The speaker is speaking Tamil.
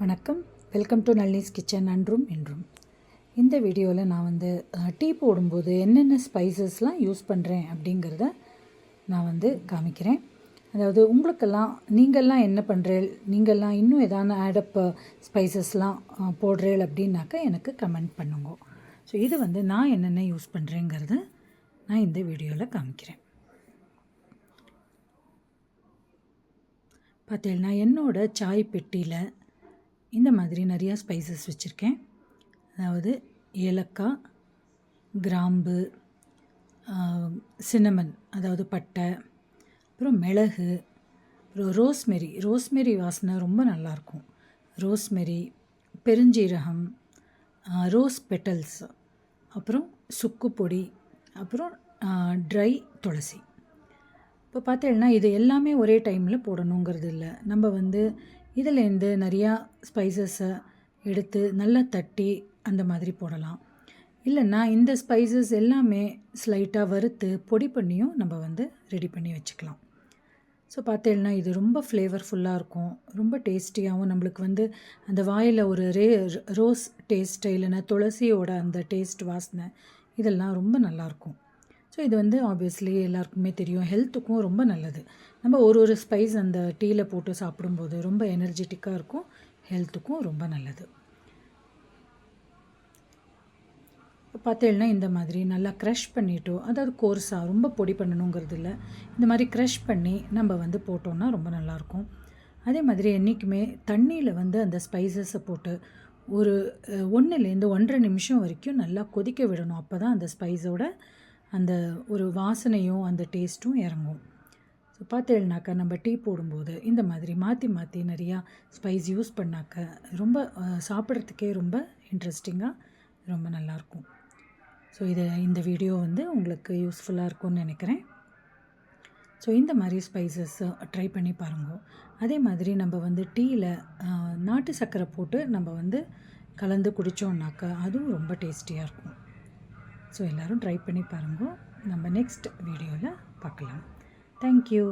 வணக்கம், வெல்கம் டு நளினிஸ் கிச்சன். அன்றும் இன்றும். இந்த வீடியோவில் நான் வந்து டீ போடும்போது என்னென்ன ஸ்பைசஸ்லாம் யூஸ் பண்ணுறேன் அப்படிங்கிறத நான் காமிக்கிறேன். அதாவது உங்களுக்கெல்லாம் நீங்கள்லாம் என்ன பண்ணுறேன், நீங்கள்லாம் இன்னும் எதான ஆடப் ஸ்பைசஸ்லாம் போடுறேன் அப்படின்னாக்கா எனக்கு கமெண்ட் பண்ணுங்க. ஸோ இது நான் என்னென்ன யூஸ் பண்ணுறேங்கிறத நான் இந்த வீடியோவில் காமிக்கிறேன். பார்த்தீங்கன்னா என்னோட சாய் பெட்டியில் இந்த மாதிரி நிறையா ஸ்பைசஸ் வச்சுருக்கேன். அதாவது ஏலக்காய், கிராம்பு, சின்னமன் அதாவது பட்டை, அப்புறம் மிளகு, அப்புறம் ரோஸ்மெரி வாசனை ரொம்ப நல்லாயிருக்கும். ரோஸ்மெரி, பெருஞ்சீரகம், ரோஸ் பெட்டல்ஸ், அப்புறம் சுக்கு பொடி, அப்புறம் ட்ரை துளசி. இப்போ பார்த்தீங்கன்னா இது எல்லாமே ஒரே டைமில் போடணுங்கிறது இல்லை. நம்ம இதிலேருந்து நிறையா ஸ்பைசஸை எடுத்து நல்லா தட்டி அந்த மாதிரி போடலாம். இல்லைன்னா இந்த ஸ்பைசஸ் எல்லாமே ஸ்லைட்டாக வறுத்து பொடி பண்ணியும் நம்ம ரெடி பண்ணி வச்சுக்கலாம். ஸோ பார்த்தீங்கன்னா இது ரொம்ப ஃப்ளேவர்ஃபுல்லாக இருக்கும், ரொம்ப டேஸ்டியாகவும். நம்மளுக்கு அந்த வாயில் ஒரு ரோஸ் டேஸ்ட்டு, இல்லைன்னா துளசியோட அந்த டேஸ்ட் வாசனை இதெல்லாம் ரொம்ப நல்லாயிருக்கும். ஸோ இது ஆப்வியஸ்லி எல்லாருக்குமே தெரியும், ஹெல்த்துக்கும் ரொம்ப நல்லது. நம்ம ஒரு ஸ்பைஸ் அந்த டீயில் போட்டு சாப்பிடும்போது ரொம்ப எனர்ஜெட்டிக்காக இருக்கும், ஹெல்த்துக்கும் ரொம்ப நல்லது. பார்த்தீங்கன்னா இந்த மாதிரி நல்லா க்ரஷ் பண்ணிவிட்டோ, அதாவது கோர்ஸாக ரொம்ப பொடி பண்ணணுங்கிறது இல்லை, இந்த மாதிரி க்ரஷ் பண்ணி நம்ம போட்டோன்னா ரொம்ப நல்லாயிருக்கும். அதே மாதிரி என்றைக்குமே தண்ணியில் அந்த ஸ்பைசஸை போட்டு ஒரு 1லேருந்து 1.5 நிமிஷம் வரைக்கும் நல்லா கொதிக்க விடணும். அப்போ தான் அந்த ஸ்பைஸோட அந்த ஒரு வாசனையும் அந்த டேஸ்ட்டும் இறங்கும். ஸோ பார்த்தேன்னாக்கா நம்ம டீ போடும்போது இந்த மாதிரி மாற்றி மாற்றி நிறையா ஸ்பைஸ் யூஸ் பண்ணாக்க ரொம்ப சாப்பிட்றதுக்கே ரொம்ப இன்ட்ரெஸ்டிங்காக ரொம்ப நல்லாயிருக்கும். ஸோ இந்த வீடியோ உங்களுக்கு யூஸ்ஃபுல்லாக இருக்கும்னு நினைக்கிறேன். ஸோ இந்த மாதிரி ஸ்பைசஸ் ட்ரை பண்ணி பாருங்க. அதே மாதிரி நம்ம டீயில் நாட்டு சர்க்கரை போட்டு நம்ம கலந்து குடித்தோம்னாக்கா அதுவும் ரொம்ப டேஸ்டியாக இருக்கும். ஸோ எல்லோரும் ட்ரை பண்ணி பாருங்க. நம்ம நெக்ஸ்ட் வீடியோவில் பார்க்கலாம். தேங்க்யூ.